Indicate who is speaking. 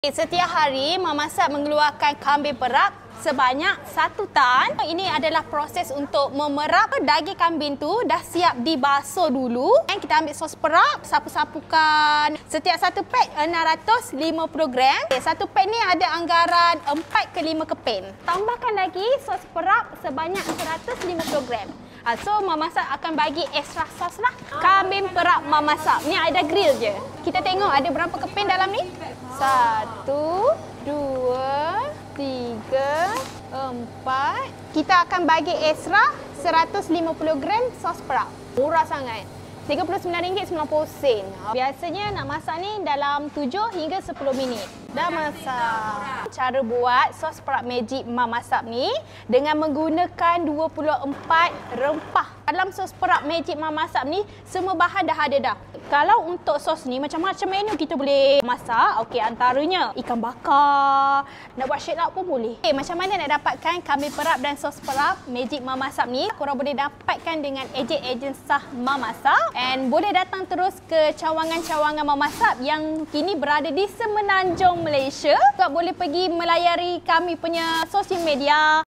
Speaker 1: Setiap hari memasak mengeluarkan kambing perap sebanyak 1 tan. Ini adalah proses untuk memerap daging kambing tu dah siap dibasuh dulu. Dan kita ambil sos perap, sapu-sapukan. Setiap satu pack 650 gram. Satu pack ni ada anggaran 4 ke 5 keping. Tambahkan lagi sos perap sebanyak 150 gram. So, memasak akan bagi extra sos lah. Kambing perap memasak. Ni ada grill je. Kita tengok ada berapa keping dalam ni. 1, 2, 3, 4. Kita akan bagi extra 150 gram sos perap. Murah sangat. RM39.90. Biasanya nak masak ni dalam 7 hingga 10 minit. Dah masak. Cara buat sos perap Magic Mamasap ni dengan menggunakan 24 rempah. Dalam sos perap Magic Mamasap ni semua bahan dah ada dah. Kalau untuk sos ni macam-macam menu kita boleh masak. Okey, antaranya ikan bakar, nak buat shake up pun boleh. Macam mana nak dapatkan kambing perap dan sos perap Magic Mamasap ni? Korang boleh dapatkan dengan ejen-ejen sah Mamasap. And boleh datang terus ke cawangan-cawangan Mamasap yang kini berada di Semenanjung, Malaysia. Juga boleh pergi melayari kami punya sosial media.